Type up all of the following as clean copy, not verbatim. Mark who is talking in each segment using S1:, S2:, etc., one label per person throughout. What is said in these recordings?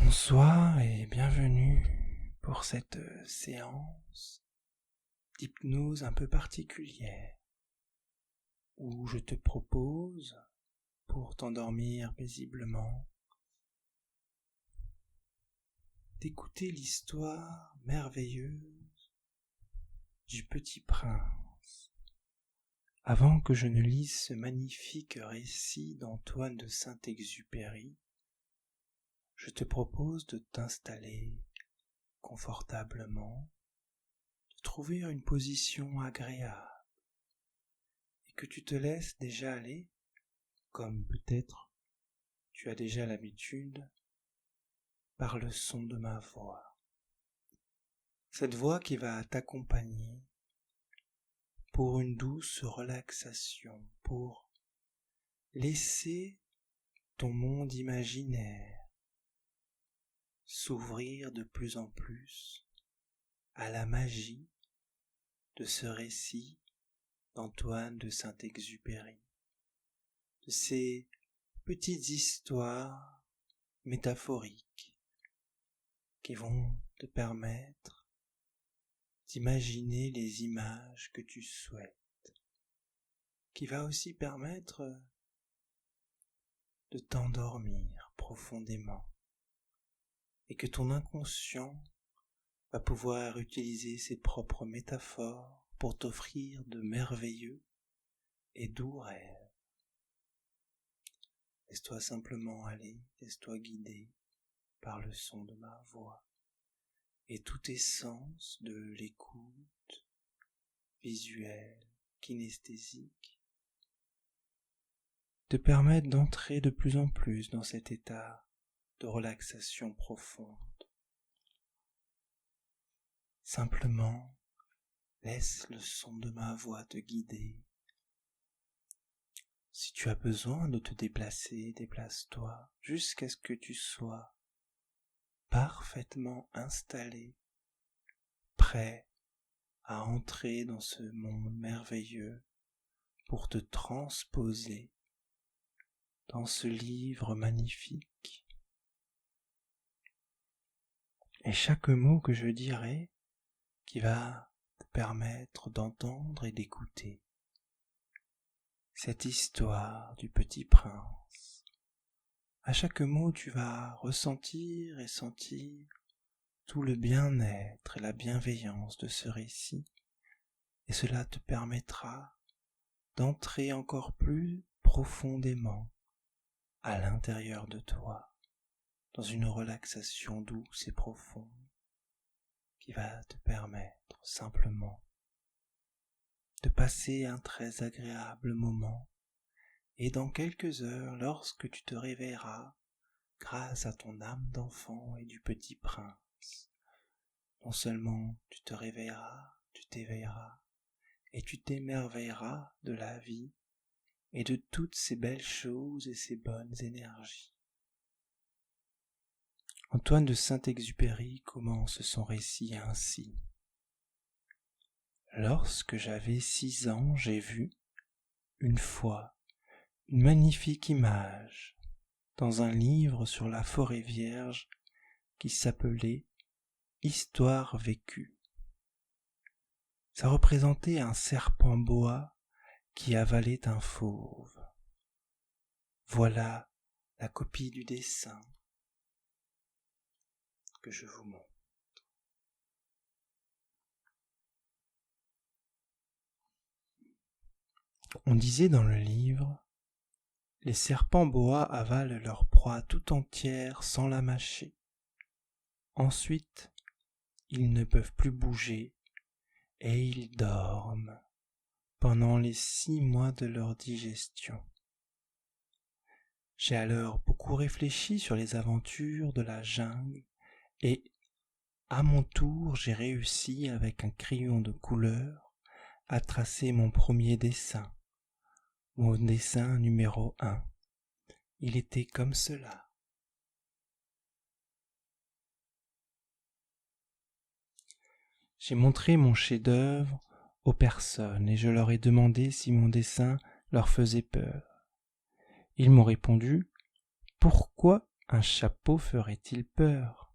S1: Bonsoir et bienvenue pour cette séance d'hypnose un peu particulière où je te propose, pour t'endormir paisiblement, d'écouter l'histoire merveilleuse du Petit Prince. Avant que je ne lise ce magnifique récit d'Antoine de Saint-Exupéry, je te propose de t'installer confortablement, de trouver une position agréable et que tu te laisses déjà aller, comme peut-être tu as déjà l'habitude, par le son de ma voix. Cette voix qui va t'accompagner pour une douce relaxation, pour laisser ton monde imaginaire s'ouvrir de plus en plus à la magie de ce récit d'Antoine de Saint-Exupéry, de ces petites histoires métaphoriques qui vont te permettre d'imaginer les images que tu souhaites, qui va aussi permettre de t'endormir profondément et que ton inconscient va pouvoir utiliser ses propres métaphores pour t'offrir de merveilleux et doux rêves. Laisse-toi simplement aller, laisse-toi guider par le son de ma voix et tous tes sens de l'écoute visuelle, kinesthésique te permettent d'entrer de plus en plus dans cet état de relaxation profonde. Simplement, laisse le son de ma voix te guider. Si tu as besoin de te déplacer, déplace-toi jusqu'à ce que tu sois parfaitement installé, prêt à entrer dans ce monde merveilleux pour te transposer dans ce livre magnifique. Et chaque mot que je dirai qui va te permettre d'entendre et d'écouter cette histoire du Petit Prince. À chaque mot, tu vas ressentir et sentir tout le bien-être et la bienveillance de ce récit, et cela te permettra d'entrer encore plus profondément à l'intérieur de toi, dans une relaxation douce et profonde qui va te permettre simplement de passer un très agréable moment. Et dans quelques heures, lorsque tu te réveilleras, grâce à ton âme d'enfant et du Petit Prince, non seulement tu te réveilleras, tu t'éveilleras, et tu t'émerveilleras de la vie et de toutes ces belles choses et ces bonnes énergies. Antoine de Saint-Exupéry commence son récit ainsi. Lorsque j'avais 6 ans, j'ai vu, une fois, une magnifique image dans un livre sur la forêt vierge qui s'appelait « Histoire vécue ». Ça représentait un serpent boa qui avalait un fauve. Voilà la copie du dessin que je vous montre. On disait dans le livre, les serpents boa avalent leur proie tout entière sans la mâcher. Ensuite, ils ne peuvent plus bouger et ils dorment pendant les 6 mois de leur digestion. J'ai alors beaucoup réfléchi sur les aventures de la jungle et, à mon tour, j'ai réussi avec un crayon de couleur à tracer mon premier dessin, mon dessin numéro 1. Il était comme cela. J'ai montré mon chef-d'œuvre aux personnes et je leur ai demandé si mon dessin leur faisait peur. Ils m'ont répondu « Pourquoi un chapeau ferait-il peur?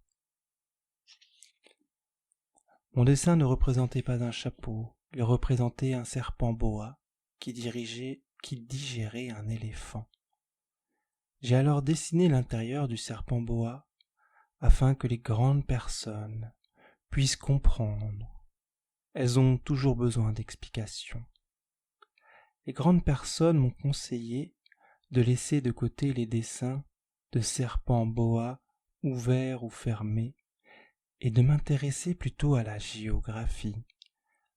S1: Mon dessin ne représentait pas un chapeau, il représentait un serpent boa qui digérait un éléphant. J'ai alors dessiné l'intérieur du serpent boa afin que les grandes personnes puissent comprendre. Elles ont toujours besoin d'explications. Les grandes personnes m'ont conseillé de laisser de côté les dessins de serpents boa ouverts ou fermés et de m'intéresser plutôt à la géographie,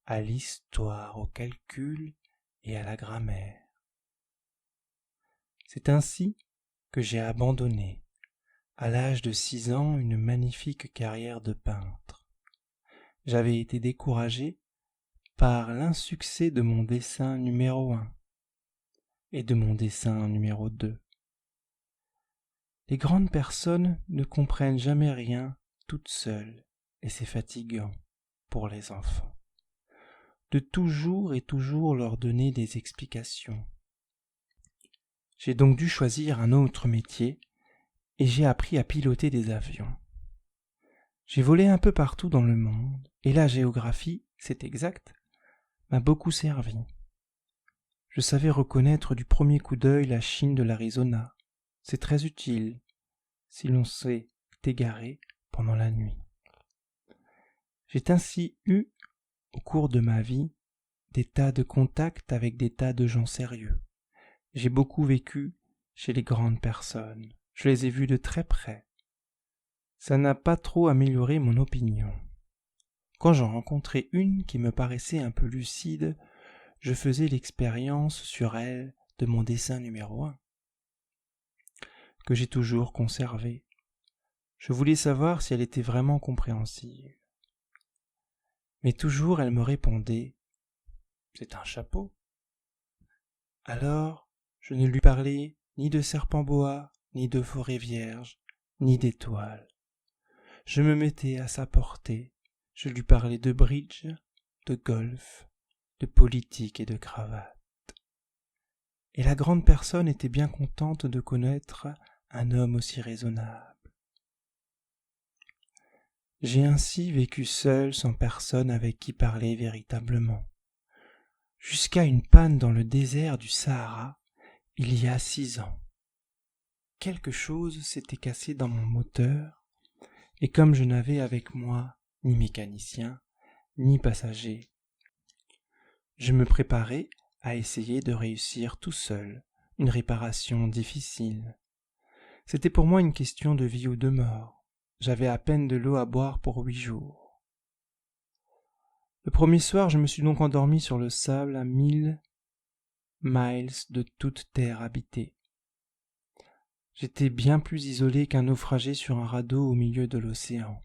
S1: à l'histoire, au calcul et à la grammaire. C'est ainsi que j'ai abandonné, à l'âge de 6 ans, une magnifique carrière de peintre. J'avais été découragé par l'insuccès de mon dessin numéro 1 et de mon dessin numéro 2. Les grandes personnes ne comprennent jamais rien toutes seules et c'est fatigant pour les enfants de toujours et toujours leur donner des explications. J'ai donc dû choisir un autre métier et j'ai appris à piloter des avions. J'ai volé un peu partout dans le monde et la géographie, c'est exact, m'a beaucoup servi. Je savais reconnaître du premier coup d'œil la Chine de l'Arizona. C'est très utile si l'on s'est égaré pendant la nuit. J'ai ainsi eu, au cours de ma vie, des tas de contacts avec des tas de gens sérieux. J'ai beaucoup vécu chez les grandes personnes. Je les ai vus de très près. Ça n'a pas trop amélioré mon opinion. Quand j'en rencontrais une qui me paraissait un peu lucide, je faisais l'expérience sur elle de mon dessin numéro 1, que j'ai toujours conservé. Je voulais savoir si elle était vraiment compréhensive. Mais toujours elle me répondait « C'est un chapeau ». Alors, je ne lui parlais ni de serpent boa, ni de forêt vierge, ni d'étoiles. Je me mettais à sa portée, je lui parlais de bridge, de golf, de politique et de cravate. Et la grande personne était bien contente de connaître un homme aussi raisonnable. J'ai ainsi vécu seul sans personne avec qui parler véritablement, jusqu'à une panne dans le désert du Sahara il y a 6 ans. Quelque chose s'était cassé dans mon moteur, et comme je n'avais avec moi ni mécanicien, ni passager, je me préparais à essayer de réussir tout seul une réparation difficile. C'était pour moi une question de vie ou de mort. J'avais à peine de l'eau à boire pour 8 jours. Le premier soir, je me suis donc endormi sur le sable à 1000 miles de toute terre habitée. J'étais bien plus isolé qu'un naufragé sur un radeau au milieu de l'océan.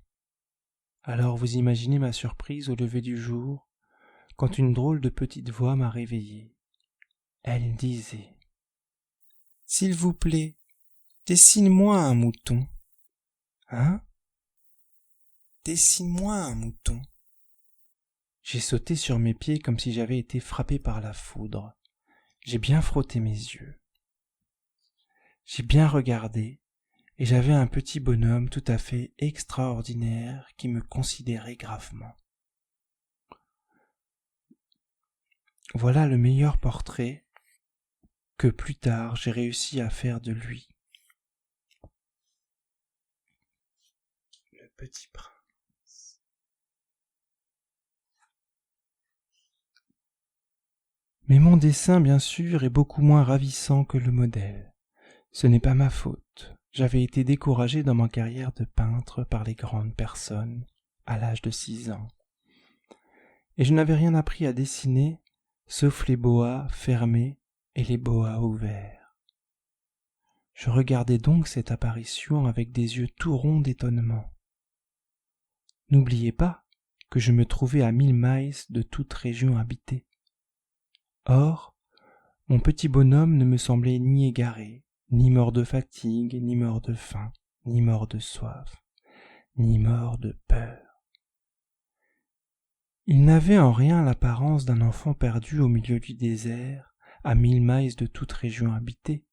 S1: Alors vous imaginez ma surprise au lever du jour, quand une drôle de petite voix m'a réveillé. Elle disait « S'il vous plaît, dessine-moi un mouton. » Hein? Dessine-moi un mouton. J'ai sauté sur mes pieds comme si j'avais été frappé par la foudre. J'ai bien frotté mes yeux. J'ai bien regardé, et j'avais un petit bonhomme tout à fait extraordinaire qui me considérait gravement. Voilà le meilleur portrait que plus tard j'ai réussi à faire de lui. Le petit prince. Mais mon dessin, bien sûr, est beaucoup moins ravissant que le modèle. Ce n'est pas ma faute. J'avais été découragé dans ma carrière de peintre par les grandes personnes à l'âge de 6 ans. Et je n'avais rien appris à dessiner, sauf les boas fermés et les boas ouverts. Je regardais donc cette apparition avec des yeux tout ronds d'étonnement. N'oubliez pas que je me trouvais à 1000 miles de toute région habitée. Or, mon petit bonhomme ne me semblait ni égaré, ni mort de fatigue, ni mort de faim, ni mort de soif, ni mort de peur. Il n'avait en rien l'apparence d'un enfant perdu au milieu du désert, à 1000 miles de toute région habitée.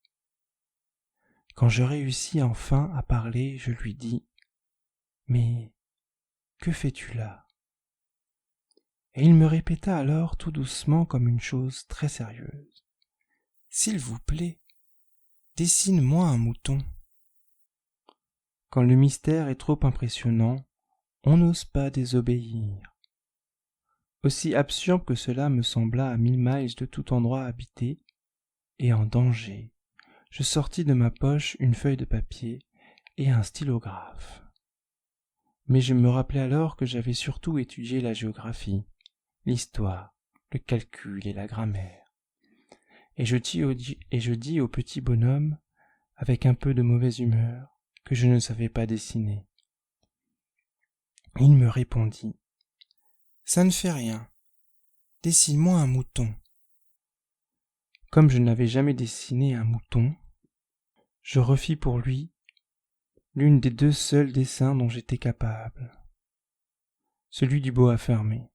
S1: Quand je réussis enfin à parler, je lui dis « Mais que fais-tu là ?» Et il me répéta alors tout doucement comme une chose très sérieuse. « S'il vous plaît, dessine-moi un mouton. » Quand le mystère est trop impressionnant, on n'ose pas désobéir. Aussi absurde que cela me sembla à 1000 miles de tout endroit habité et en danger, je sortis de ma poche une feuille de papier et un stylographe. Mais je me rappelai alors que j'avais surtout étudié la géographie, l'histoire, le calcul et la grammaire. Et je dis au petit bonhomme, avec un peu de mauvaise humeur, que je ne savais pas dessiner. Il me répondit « Ça ne fait rien. Dessine-moi un mouton. » Comme je n'avais jamais dessiné un mouton, je refis pour lui l'une des 2 seuls dessins dont j'étais capable, celui du boa fermé.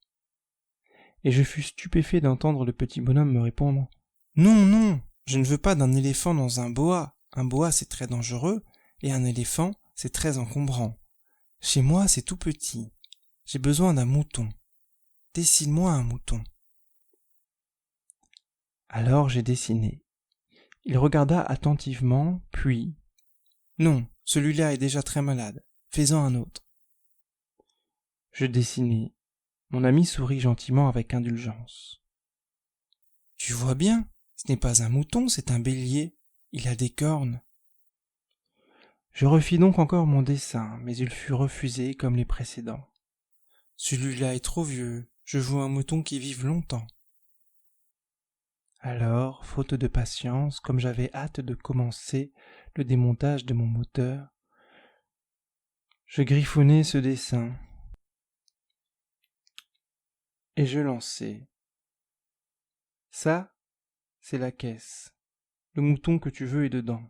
S1: Et je fus stupéfait d'entendre le petit bonhomme me répondre « Non, non, je ne veux pas d'un éléphant dans un boa. Un boa, c'est très dangereux, et un éléphant, c'est très encombrant. Chez moi, c'est tout petit. J'ai besoin d'un mouton. Dessine-moi un mouton. » Alors j'ai dessiné. Il regarda attentivement, puis « Non, celui-là est déjà très malade. Fais-en un autre. » Je dessinai. Mon ami sourit gentiment avec indulgence. « Tu vois bien, ce n'est pas un mouton, c'est un bélier. Il a des cornes. » Je refis donc encore mon dessin, mais il fut refusé comme les précédents. « Celui-là est trop vieux. Je veux un mouton qui vive longtemps. » Alors, faute de patience, comme j'avais hâte de commencer le démontage de mon moteur, je griffonnai ce dessin et je lançai. Ça, c'est la caisse. Le mouton que tu veux est dedans.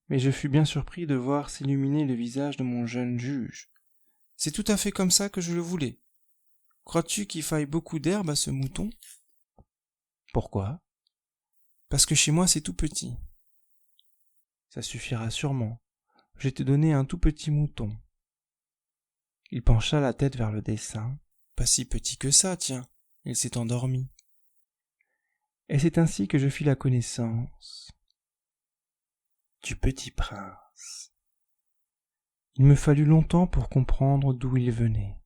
S1: Mais je fus bien surpris de voir s'illuminer le visage de mon jeune juge. C'est tout à fait comme ça que je le voulais. Crois-tu qu'il faille beaucoup d'herbe à ce mouton ? Pourquoi ? Parce que chez moi c'est tout petit. Ça suffira sûrement. Je t'ai donné un tout petit mouton. Il pencha la tête vers le dessin. Pas si petit que ça, tiens. Il s'est endormi. Et c'est ainsi que je fis la connaissance du petit prince. Il me fallut longtemps pour comprendre d'où il venait.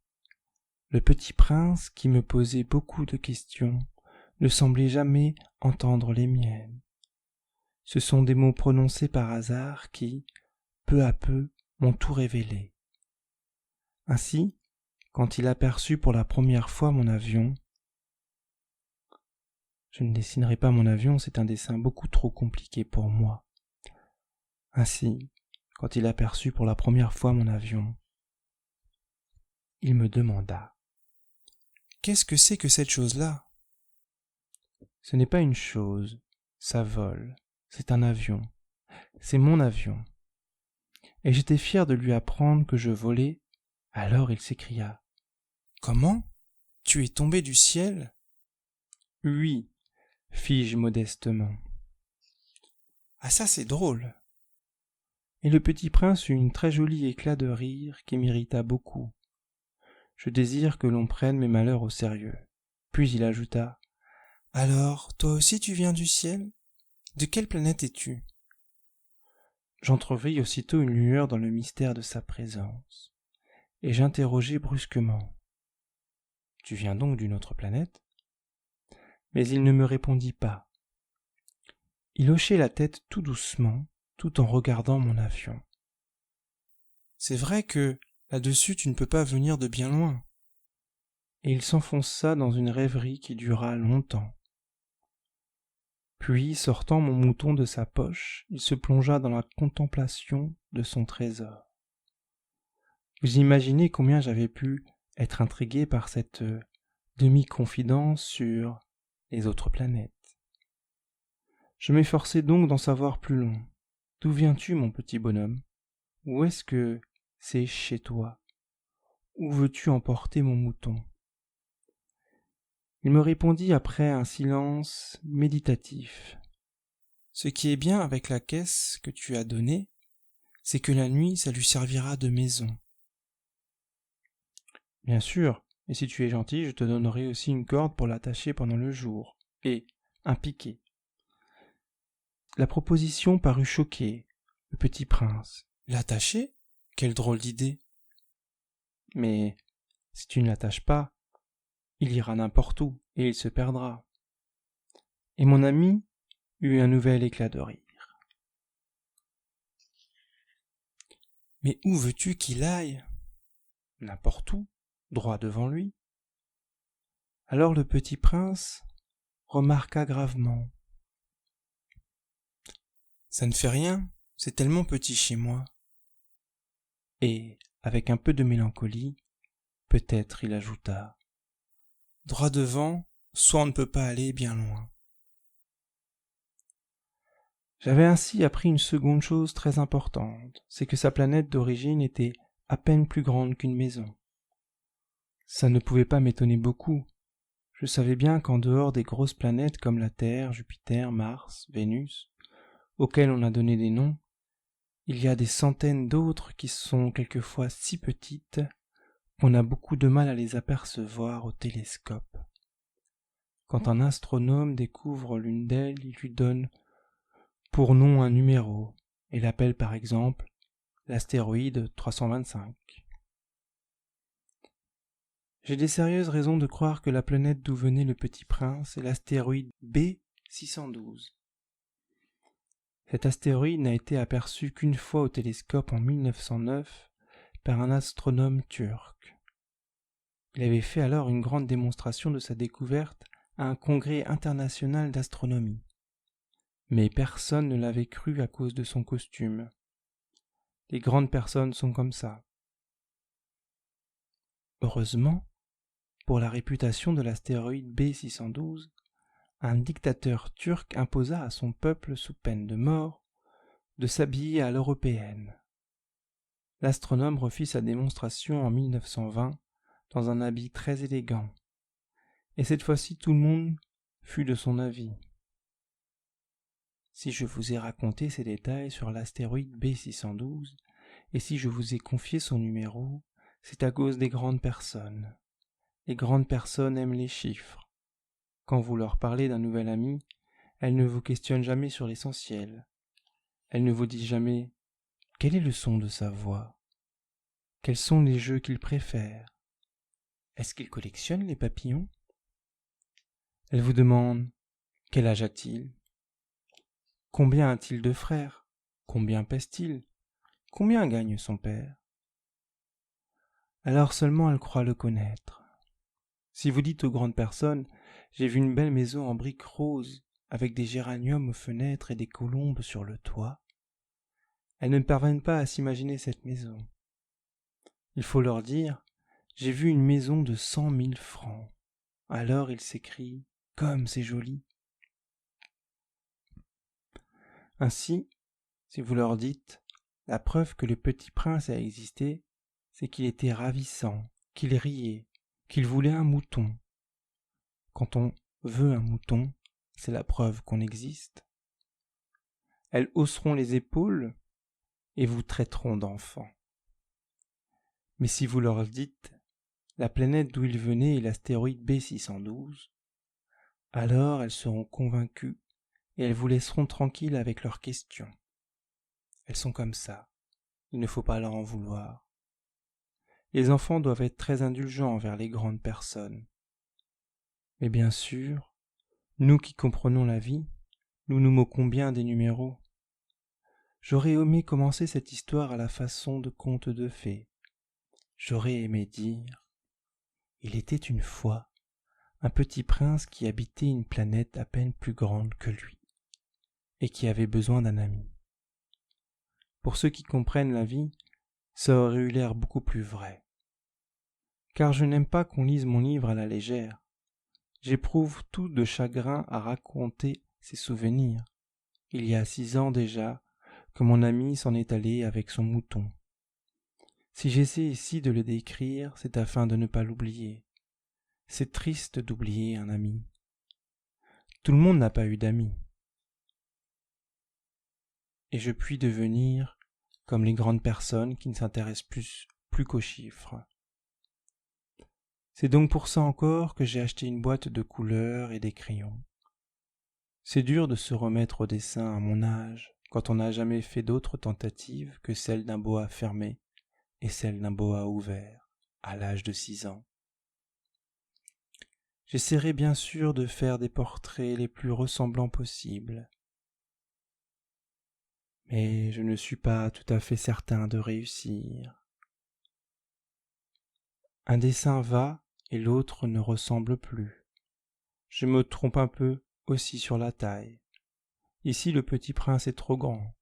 S1: Le petit prince, qui me posait beaucoup de questions, ne semblait jamais entendre les miennes. Ce sont des mots prononcés par hasard qui, peu à peu, m'ont tout révélé. Ainsi, quand il aperçut pour la première fois mon avion, je ne dessinerai pas mon avion, c'est un dessin beaucoup trop compliqué pour moi. Ainsi, quand il aperçut pour la première fois mon avion, il me demanda « Qu'est-ce que c'est que cette chose-là » ? Ce n'est pas une chose, ça vole, c'est un avion, c'est mon avion. Et j'étais fier de lui apprendre que je volais, alors il s'écria « Comment ? Tu es tombé du ciel ?» « Oui, » fis-je modestement. « Ah ça c'est drôle !» Et le petit prince eut un très joli éclat de rire qui m'irrita beaucoup. Je désire que l'on prenne mes malheurs au sérieux. Puis il ajouta « Alors, toi aussi tu viens du ciel ? De quelle planète es-tu » J'entrevis aussitôt une lueur dans le mystère de sa présence, et j'interrogeai brusquement « Tu viens donc d'une autre planète ?» Mais il ne me répondit pas. Il hochait la tête tout doucement, tout en regardant mon avion. « C'est vrai que, là-dessus, tu ne peux pas venir de bien loin. » Et il s'enfonça dans une rêverie qui dura longtemps. Puis, sortant mon mouton de sa poche, il se plongea dans la contemplation de son trésor. Vous imaginez combien j'avais pu être intrigué par cette demi-confidence sur les autres planètes. Je m'efforçai donc d'en savoir plus long. D'où viens-tu, mon petit bonhomme ? Où est-ce que c'est chez toi ? Où veux-tu emporter mon mouton ? Il me répondit après un silence méditatif. Ce qui est bien avec la caisse que tu as donnée, c'est que la nuit, ça lui servira de maison. Bien sûr, et si tu es gentil, je te donnerai aussi une corde pour l'attacher pendant le jour, et un piquet. La proposition parut choquer le petit prince. L'attacher ? Quelle drôle d'idée. Mais si tu ne l'attaches pas, il ira n'importe où, et il se perdra. Et mon ami eut un nouvel éclat de rire. Mais où veux-tu qu'il aille ? N'importe où, droit devant lui. Alors le petit prince remarqua gravement. Ça ne fait rien, c'est tellement petit chez moi. Et, avec un peu de mélancolie, peut-être il ajouta. Droit devant, soit on ne peut pas aller bien loin. J'avais ainsi appris une seconde chose très importante, c'est que sa planète d'origine était à peine plus grande qu'une maison. Ça ne pouvait pas m'étonner beaucoup. Je savais bien qu'en dehors des grosses planètes comme la Terre, Jupiter, Mars, Vénus, auxquelles on a donné des noms, il y a des centaines d'autres qui sont quelquefois si petites qu'on a beaucoup de mal à les apercevoir au télescope. Quand un astronome découvre l'une d'elles, il lui donne pour nom un numéro et l'appelle par exemple l'astéroïde 325. J'ai des sérieuses raisons de croire que la planète d'où venait le petit prince est l'astéroïde B612. Cet astéroïde n'a été aperçu qu'une fois au télescope en 1909 par un astronome turc. Il avait fait alors une grande démonstration de sa découverte à un congrès international d'astronomie. Mais personne ne l'avait cru à cause de son costume. Les grandes personnes sont comme ça. Heureusement, pour la réputation de l'astéroïde B612, un dictateur turc imposa à son peuple sous peine de mort de s'habiller à l'européenne. L'astronome refit sa démonstration en 1920 dans un habit très élégant. Et cette fois-ci tout le monde fut de son avis. Si je vous ai raconté ces détails sur l'astéroïde B612, et si je vous ai confié son numéro, c'est à cause des grandes personnes. Les grandes personnes aiment les chiffres. Quand vous leur parlez d'un nouvel ami, elles ne vous questionnent jamais sur l'essentiel. Elles ne vous disent jamais « Quel est le son de sa voix ? Quels sont les jeux qu'il préfère ? Est-ce qu'il collectionne les papillons ? » Elles vous demandent « Quel âge a-t-il ? Combien a-t-il de frères ? Combien pèse-t-il ? Combien gagne son père ? » Alors seulement elles croient le connaître. Si vous dites aux grandes personnes « J'ai vu une belle maison en briques roses, avec des géraniums aux fenêtres et des colombes sur le toit », elles ne parviennent pas à s'imaginer cette maison. Il faut leur dire « J'ai vu une maison de 100 000 francs ». Alors ils s'écrient « Comme c'est joli ». Ainsi, si vous leur dites « La preuve que le petit prince a existé, c'est qu'il était ravissant, qu'il riait, qu'il voulait un mouton ». Quand on veut un mouton, c'est la preuve qu'on existe. Elles hausseront les épaules et vous traiteront d'enfant. Mais si vous leur dites « La planète d'où il venait est l'astéroïde B612 », alors elles seront convaincues et elles vous laisseront tranquille avec leurs questions. Elles sont comme ça, il ne faut pas leur en vouloir. Les enfants doivent être très indulgents envers les grandes personnes. Mais bien sûr, nous qui comprenons la vie, nous nous moquons bien des numéros. J'aurais aimé commencer cette histoire à la façon de conte de fées. J'aurais aimé dire « Il était une fois un petit prince qui habitait une planète à peine plus grande que lui, et qui avait besoin d'un ami. » Pour ceux qui comprennent la vie, ça aurait eu l'air beaucoup plus vrai. Car je n'aime pas qu'on lise mon livre à la légère. J'éprouve tout de chagrin à raconter ces souvenirs. Il y a 6 ans déjà que mon ami s'en est allé avec son mouton. Si j'essaie ici de le décrire, c'est afin de ne pas l'oublier. C'est triste d'oublier un ami. Tout le monde n'a pas eu d'amis. et je puis devenir comme les grandes personnes qui ne s'intéressent plus qu'aux chiffres. C'est donc pour ça encore que j'ai acheté une boîte de couleurs et des crayons. C'est dur de se remettre au dessin à mon âge, quand on n'a jamais fait d'autres tentatives que celle d'un boa fermé et celle d'un boa ouvert, à l'âge de 6 ans. J'essaierai bien sûr de faire des portraits les plus ressemblants possibles, mais je ne suis pas tout à fait certain de réussir. Un dessin va et l'autre ne ressemble plus. Je me trompe un peu aussi sur la taille. Ici le petit prince est trop grand,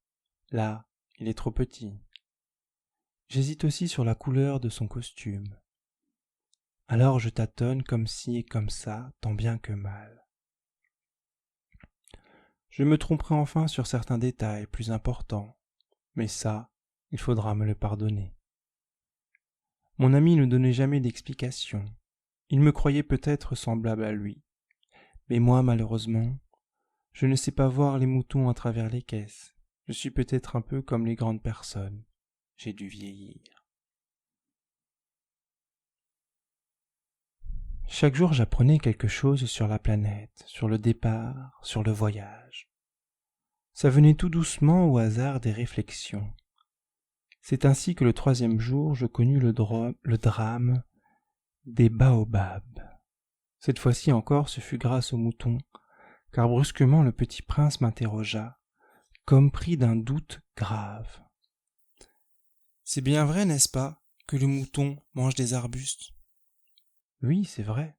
S1: là il est trop petit. J'hésite aussi sur la couleur de son costume. Alors je tâtonne comme ci et comme ça, tant bien que mal. Je me tromperai enfin sur certains détails plus importants, mais ça, il faudra me le pardonner. Mon ami ne donnait jamais d'explication. Il me croyait peut-être semblable à lui. Mais moi, malheureusement, je ne sais pas voir les moutons à travers les caisses. Je suis peut-être un peu comme les grandes personnes. J'ai dû vieillir. Chaque jour, j'apprenais quelque chose sur la planète, sur le départ, sur le voyage. Ça venait tout doucement au hasard des réflexions. C'est ainsi que le 3e jour, je connus le drame des baobabs. Cette fois-ci encore, ce fut grâce aux moutons, car brusquement le petit prince m'interrogea, comme pris d'un doute grave. « C'est bien vrai, n'est-ce pas, que le mouton mange des arbustes ?»« Oui, c'est vrai. »«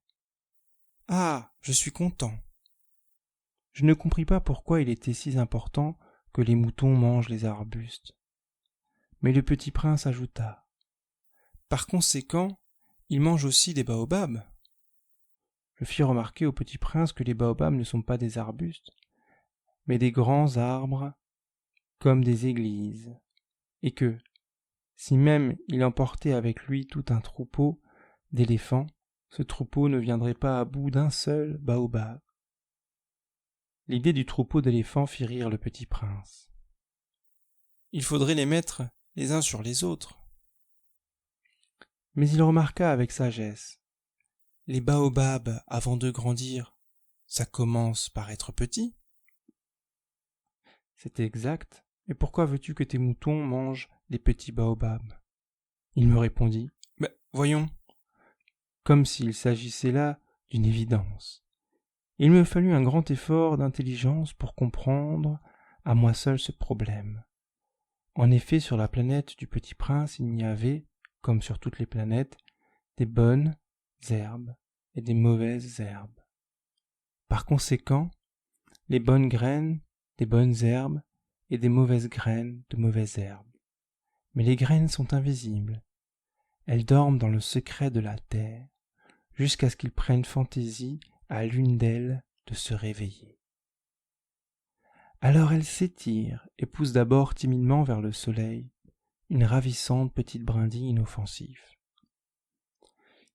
S1: Ah, je suis content. » Je ne compris pas pourquoi il était si important que les moutons mangent les arbustes. Mais le petit prince ajouta, « Par conséquent, ils mangent aussi des baobabs. » Je fis remarquer au petit prince que les baobabs ne sont pas des arbustes, mais des grands arbres comme des églises, et que, si même il emportait avec lui tout un troupeau d'éléphants, ce troupeau ne viendrait pas à bout d'un seul baobab. L'idée du troupeau d'éléphants fit rire le petit prince. Il faudrait les mettre les uns sur les autres. Mais il remarqua avec sagesse. Les baobabs, avant de grandir, ça commence par être petit. C'est exact. Et pourquoi veux-tu que tes moutons mangent des petits baobabs ? Il me répondit, voyons, comme s'il s'agissait là d'une évidence. Il me fallut un grand effort d'intelligence pour comprendre à moi seul ce problème. En effet, sur la planète du Petit Prince, il n'y avait, comme sur toutes les planètes, des bonnes herbes et des mauvaises herbes. Par conséquent, les bonnes graines des bonnes herbes et des mauvaises graines de mauvaises herbes. Mais les graines sont invisibles. Elles dorment dans le secret de la terre, jusqu'à ce qu'il prenne fantaisie à l'une d'elles de se réveiller. Alors elles s'étirent et poussent d'abord timidement vers le soleil, une ravissante petite brindille inoffensive.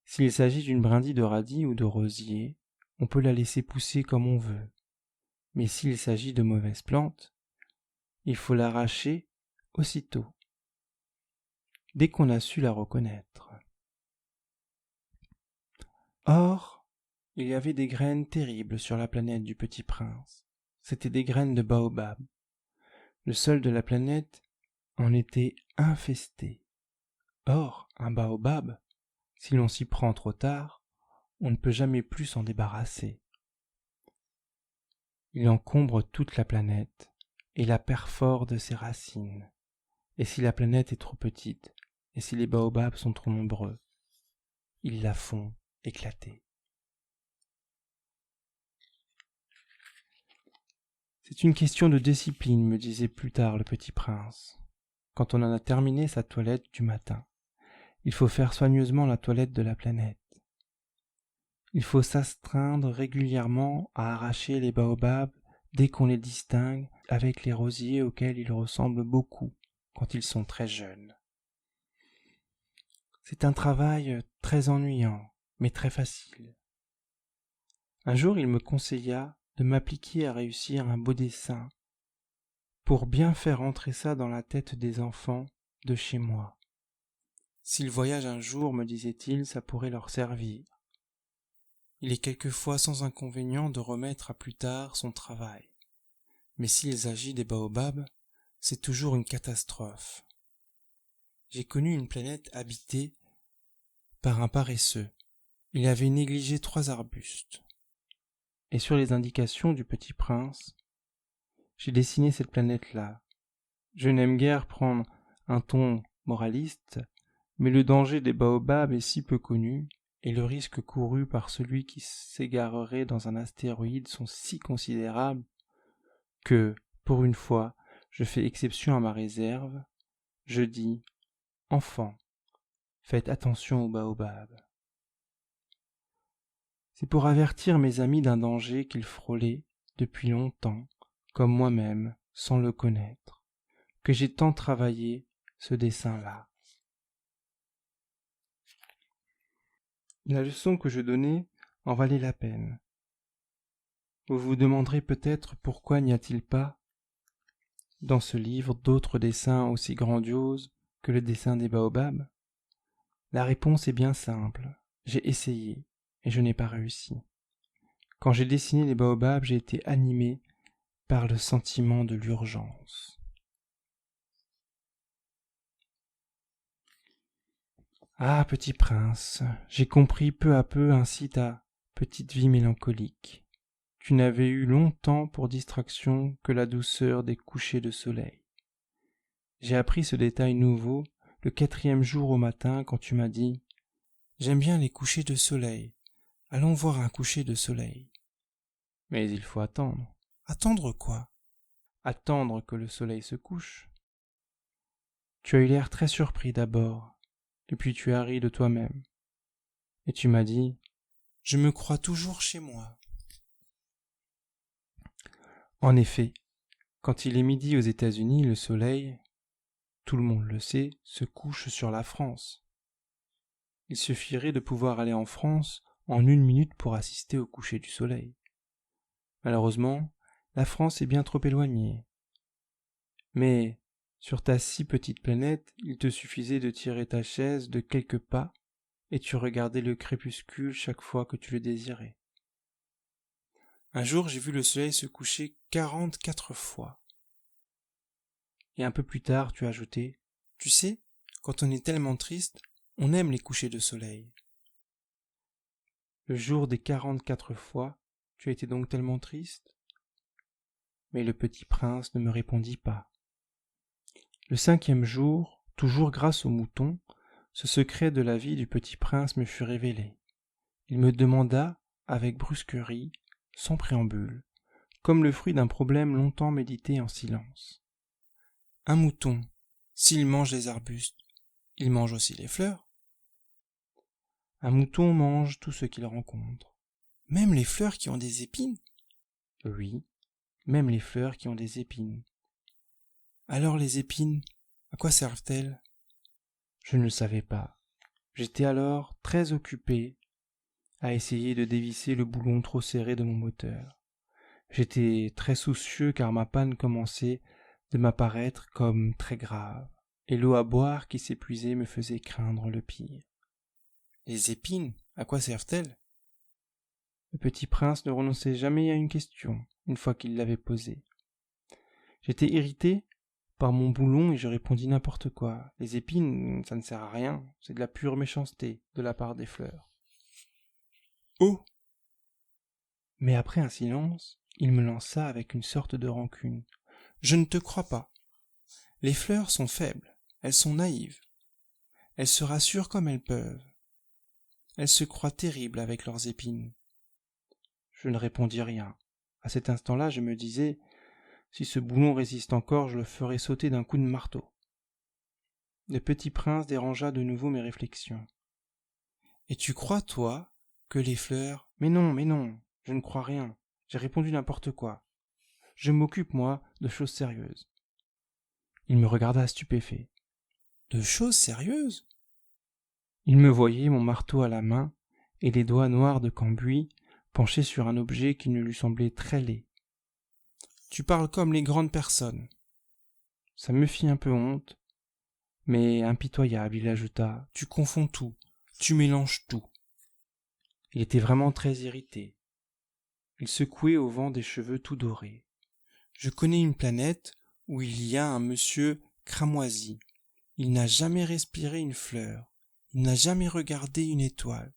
S1: S'il s'agit d'une brindille de radis ou de rosier, on peut la laisser pousser comme on veut. Mais s'il s'agit de mauvaises plantes, il faut l'arracher aussitôt, dès qu'on a su la reconnaître. Or, il y avait des graines terribles sur la planète du Petit Prince. C'étaient des graines de baobab. Le sol de la planète en était infesté. Or, un baobab, si l'on s'y prend trop tard, on ne peut jamais plus s'en débarrasser. Il encombre toute la planète et la perfore de ses racines. Et si la planète est trop petite, et si les baobabs sont trop nombreux, ils la font éclater. C'est une question de discipline, me disait plus tard le petit prince. Quand on en a terminé sa toilette du matin, il faut faire soigneusement la toilette de la planète. Il faut s'astreindre régulièrement à arracher les baobabs dès qu'on les distingue avec les rosiers auxquels ils ressemblent beaucoup quand ils sont très jeunes. C'est un travail très ennuyant, mais très facile. Un jour, il me conseilla de m'appliquer à réussir un beau dessin pour bien faire entrer ça dans la tête des enfants de chez moi. S'ils voyagent un jour, me disait-il, ça pourrait leur servir. Il est quelquefois sans inconvénient de remettre à plus tard son travail. Mais s'ils agissent des baobabs, c'est toujours une catastrophe. J'ai connu une planète habitée par un paresseux. Il avait négligé 3 arbustes. Et sur les indications du petit prince, j'ai dessiné cette planète-là. Je n'aime guère prendre un ton moraliste, mais le danger des baobabs est si peu connu, et le risque couru par celui qui s'égarerait dans un astéroïde sont si considérables, que, pour une fois, je fais exception à ma réserve. Je dis, enfants, faites attention aux baobabs. C'est pour avertir mes amis d'un danger qu'ils frôlaient depuis longtemps, comme moi-même, sans le connaître, que j'ai tant travaillé ce dessin-là. La leçon que je donnais en valait la peine. Vous vous demanderez peut-être pourquoi n'y a-t-il pas dans ce livre d'autres dessins aussi grandioses que le dessin des baobabs? La réponse est bien simple. J'ai essayé, et je n'ai pas réussi. Quand j'ai dessiné les baobabs, j'ai été animé par le sentiment de l'urgence. Ah, petit prince, j'ai compris peu à peu ainsi ta petite vie mélancolique. Tu n'avais eu longtemps pour distraction que la douceur des couchers de soleil. J'ai appris ce détail nouveau le 4e jour au matin quand tu m'as dit « J'aime bien les couchers de soleil. Allons voir un coucher de soleil. » Mais il faut attendre. Attendre quoi? Attendre que le soleil se couche. Tu as eu l'air très surpris d'abord, et puis tu as ri de toi-même. Et tu m'as dit « Je me crois toujours chez moi. » En effet, quand il est midi aux États-Unis, le soleil, tout le monde le sait, se couche sur la France. Il suffirait de pouvoir aller en France en 1 minute pour assister au coucher du soleil. Malheureusement, la France est bien trop éloignée. Mais, sur ta si petite planète, il te suffisait de tirer ta chaise de quelques pas et tu regardais le crépuscule chaque fois que tu le désirais. Un jour, j'ai vu le soleil se coucher 44 fois. Et un peu plus tard, tu as ajouté « Tu sais, quand on est tellement triste, on aime les couchers de soleil. » Le jour des 44 fois, tu as été donc tellement triste? Mais le petit prince ne me répondit pas. Le 5e jour, toujours grâce au mouton, ce secret de la vie du petit prince me fut révélé. Il me demanda, avec brusquerie, sans préambule, comme le fruit d'un problème longtemps médité en silence. Un mouton, s'il mange les arbustes, il mange aussi les fleurs? Un mouton mange tout ce qu'il rencontre. Même les fleurs qui ont des épines? Oui, même les fleurs qui ont des épines. Alors les épines, à quoi servent-elles? Je ne le savais pas. J'étais alors très occupé à essayer de dévisser le boulon trop serré de mon moteur. J'étais très soucieux car ma panne commençait de m'apparaître comme très grave, et l'eau à boire qui s'épuisait me faisait craindre le pire. Les épines, à quoi servent-elles? Le petit prince ne renonçait jamais à une question, une fois qu'il l'avait posée. J'étais irrité par mon boulon et je répondis n'importe quoi. Les épines, ça ne sert à rien, c'est de la pure méchanceté de la part des fleurs. Oh! Mais après un silence, il me lança avec une sorte de rancune. Je ne te crois pas. Les fleurs sont faibles, elles sont naïves. Elles se rassurent comme elles peuvent. Elles se croient terribles avec leurs épines. Je ne répondis rien. À cet instant-là, je me disais, si ce boulon résiste encore, je le ferai sauter d'un coup de marteau. Le petit prince dérangea de nouveau mes réflexions. Et tu crois, toi, que les fleurs... Mais non, je ne crois rien. J'ai répondu n'importe quoi. Je m'occupe, moi, de choses sérieuses. Il me regarda stupéfait. De choses sérieuses? Il me voyait, mon marteau à la main, et les doigts noirs de cambouis penchés sur un objet qui ne lui semblait très laid. Tu parles comme les grandes personnes. Ça me fit un peu honte, mais impitoyable, il ajouta. Tu confonds tout, tu mélanges tout. Il était vraiment très irrité. Il secouait au vent des cheveux tout dorés. Je connais une planète où il y a un monsieur cramoisi. Il n'a jamais respiré une fleur. Il n'a jamais regardé une étoile.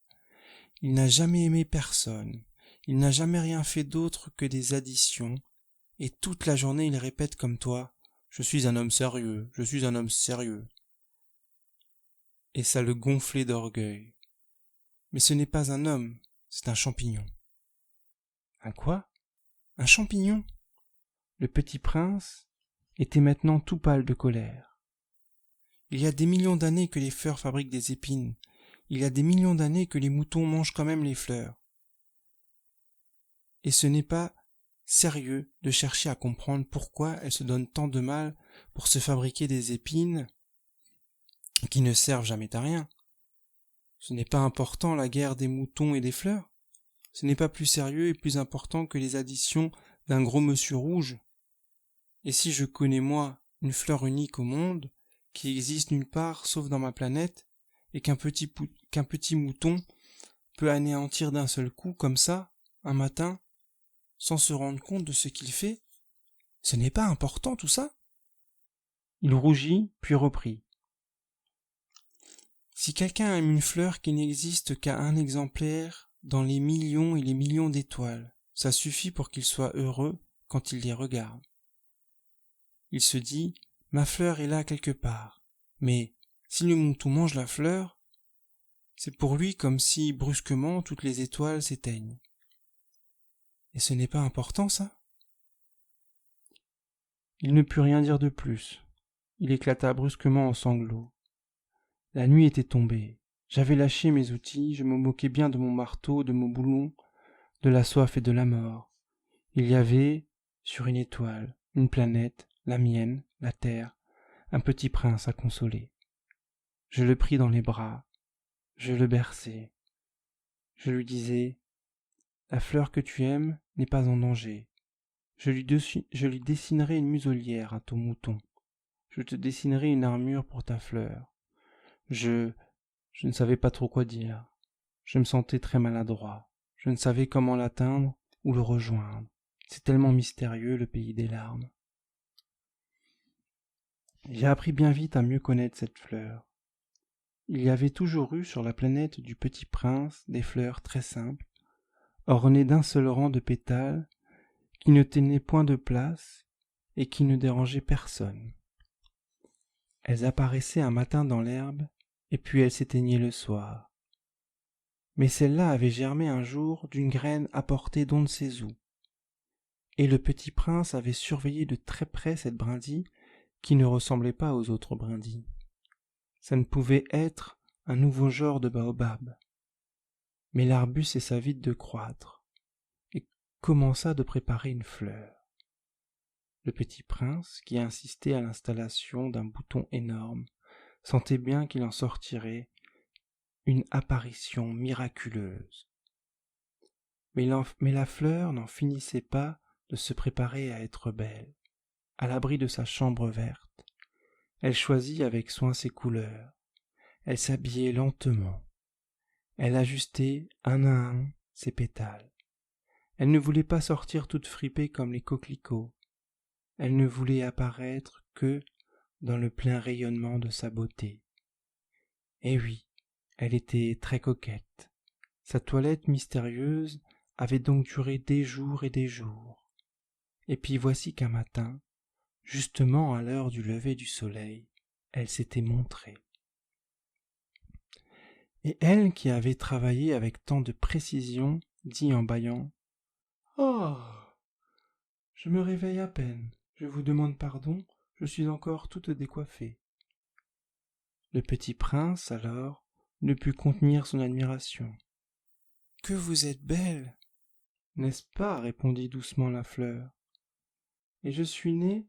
S1: Il n'a jamais aimé personne. Il n'a jamais rien fait d'autre que des additions. Et toute la journée il répète comme toi. Je suis un homme sérieux, je suis un homme sérieux. Et ça le gonflait d'orgueil. Mais ce n'est pas un homme, c'est un champignon. Un quoi? Un champignon? Le petit prince était maintenant tout pâle de colère. Il y a des millions d'années que les fleurs fabriquent des épines. Il y a des millions d'années que les moutons mangent quand même les fleurs. Et ce n'est pas sérieux de chercher à comprendre pourquoi elles se donnent tant de mal pour se fabriquer des épines qui ne servent jamais à rien. Ce n'est pas important la guerre des moutons et des fleurs. Ce n'est pas plus sérieux et plus important que les additions d'un gros monsieur rouge. Et si je connais moi une fleur unique au monde, qui existe nulle part sauf dans ma planète, et qu'un petit mouton peut anéantir d'un seul coup comme ça, un matin, sans se rendre compte de ce qu'il fait, ce n'est pas important tout ça? Il rougit, puis reprit. Si quelqu'un aime une fleur qui n'existe qu'à un exemplaire dans les millions et les millions d'étoiles, ça suffit pour qu'il soit heureux quand il les regarde. Il se dit, ma fleur est là quelque part, mais si le mouton mange la fleur, c'est pour lui comme si brusquement toutes les étoiles s'éteignent. Et ce n'est pas important ça? Il ne put rien dire de plus. Il éclata brusquement en sanglots. La nuit était tombée. J'avais lâché mes outils, je me moquais bien de mon marteau, de mon boulon, de la soif et de la mort. Il y avait, sur une étoile, une planète, la mienne, la terre, un petit prince à consoler. Je le pris dans les bras, je le berçai. Je lui disais, la fleur que tu aimes n'est pas en danger. Je lui dessinerai une muselière à ton mouton. Je te dessinerai une armure pour ta fleur. Je ne savais pas trop quoi dire. Je me sentais très maladroit. Je ne savais comment l'atteindre ou le rejoindre. C'est tellement mystérieux, le pays des larmes. J'ai appris bien vite à mieux connaître cette fleur. Il y avait toujours eu sur la planète du Petit Prince des fleurs très simples, ornées d'un seul rang de pétales, qui ne tenaient point de place et qui ne dérangeaient personne. Elles apparaissaient un matin dans l'herbe, et puis elles s'éteignaient le soir. Mais celle-là avait germé un jour d'une graine apportée d'on ne sait où. Et le Petit Prince avait surveillé de très près cette brindille qui ne ressemblait pas aux autres brindilles. Ça ne pouvait être un nouveau genre de baobab. Mais l'arbuste cessa vite de croître et commença de préparer une fleur. Le Petit Prince, qui insistait à l'installation d'un bouton énorme, sentait bien qu'il en sortirait une apparition miraculeuse. Mais la fleur n'en finissait pas de se préparer à être belle. À l'abri de sa chambre verte, elle choisit avec soin ses couleurs. Elle s'habillait lentement. Elle ajustait un à un ses pétales. Elle ne voulait pas sortir toute fripée comme les coquelicots. Elle ne voulait apparaître que dans le plein rayonnement de sa beauté. Et oui, elle était très coquette. Sa toilette mystérieuse avait donc duré des jours et des jours. Et puis voici qu'un matin, justement à l'heure du lever du soleil, elle s'était montrée. Et elle, qui avait travaillé avec tant de précision, dit en bâillant « Oh, je me réveille à peine, je vous demande pardon, je suis encore toute décoiffée. » Le Petit Prince, alors, ne put contenir son admiration. « Que vous êtes belle, n'est-ce pas ?» répondit doucement la fleur. « Et je suis née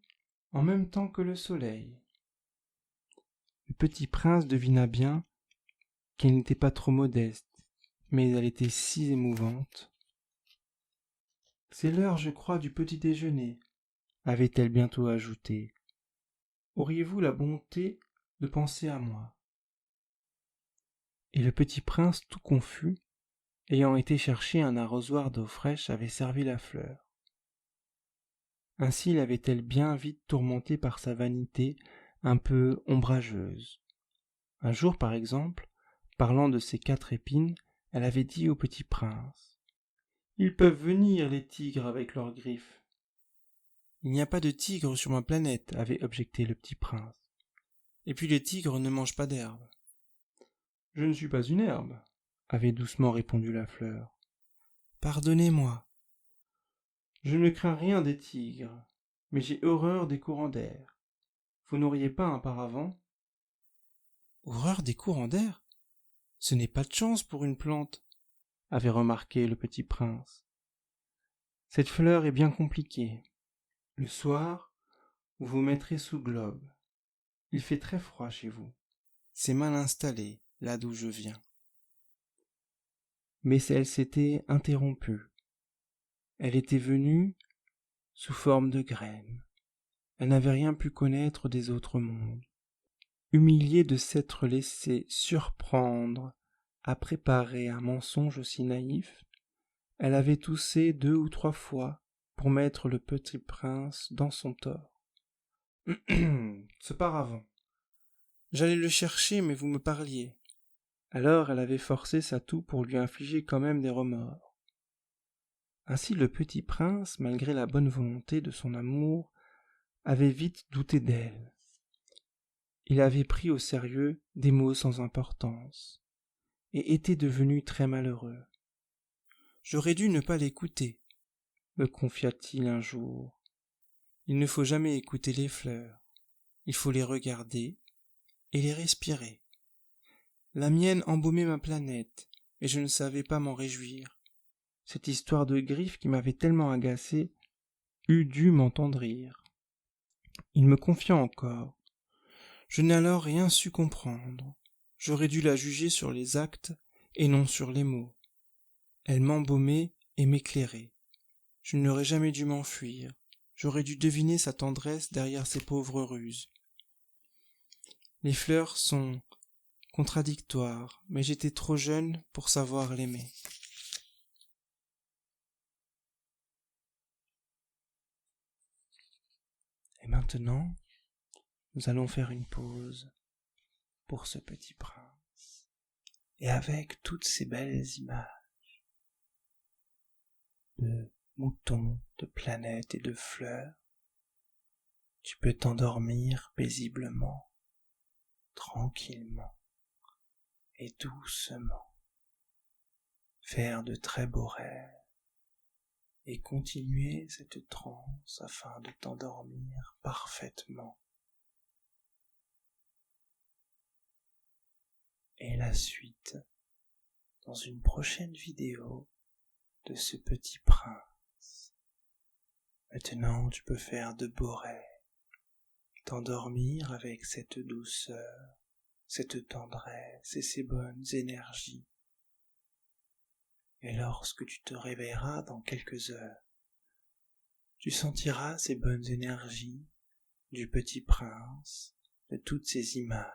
S1: en même temps que le soleil. » Le Petit Prince devina bien qu'elle n'était pas trop modeste, mais elle était si émouvante. « C'est l'heure, je crois, du petit déjeuner, avait-elle bientôt ajouté. Auriez-vous la bonté de penser à moi ?» Et le petit prince, tout confus, ayant été chercher un arrosoir d'eau fraîche, avait servi la fleur. Ainsi l'avait-elle bien vite tourmentée par sa vanité un peu ombrageuse. Un jour, par exemple, parlant de ses 4 épines, elle avait dit au petit prince : « Ils peuvent venir, les tigres, avec leurs griffes. » « Il n'y a pas de tigres sur ma planète, » avait objecté le petit prince. « Et puis les tigres ne mangent pas d'herbe. »« Je ne suis pas une herbe, » avait doucement répondu la fleur. « Pardonnez-moi. Je ne crains rien des tigres, mais j'ai horreur des courants d'air. Vous n'auriez pas un paravent ? » « Horreur des courants d'air ? Ce n'est pas de chance pour une plante, » avait remarqué le petit prince. « Cette fleur est bien compliquée. Le soir, vous vous mettrez sous globe. Il fait très froid chez vous. C'est mal installé, là d'où je viens. » Mais elle s'était interrompue. Elle était venue sous forme de graine. Elle n'avait rien pu connaître des autres mondes. Humiliée de s'être laissée surprendre à préparer un mensonge aussi naïf, elle avait toussé 2 ou 3 fois pour mettre le petit prince dans son tort. « Ce paravent. J'allais le chercher, mais vous me parliez. » Alors elle avait forcé sa toux pour lui infliger quand même des remords. Ainsi le petit prince, malgré la bonne volonté de son amour, avait vite douté d'elle. Il avait pris au sérieux des mots sans importance, et était devenu très malheureux. « J'aurais dû ne pas l'écouter, » me confia-t-il un jour. « Il ne faut jamais écouter les fleurs, il faut les regarder et les respirer. La mienne embaumait ma planète, et je ne savais pas m'en réjouir. Cette histoire de griffes qui m'avait tellement agacé eût dû m'entendrir. » Il me confia encore. « Je n'ai alors rien su comprendre. J'aurais dû la juger sur les actes et non sur les mots. Elle m'embaumait et m'éclairait. Je n'aurais jamais dû m'enfuir. J'aurais dû deviner sa tendresse derrière ses pauvres ruses. Les fleurs sont contradictoires, mais j'étais trop jeune pour savoir l'aimer. » Et maintenant, nous allons faire une pause pour ce petit prince. Et avec toutes ces belles images de moutons, de planètes et de fleurs, tu peux t'endormir paisiblement, tranquillement et doucement, faire de très beaux rêves et continuer cette transe afin de t'endormir parfaitement. Et la suite dans une prochaine vidéo de ce petit prince. Maintenant, tu peux faire de beaux rêves, t'endormir avec cette douceur, cette tendresse et ces bonnes énergies. Et lorsque tu te réveilleras dans quelques heures, tu sentiras ces bonnes énergies du petit prince, de toutes ces images.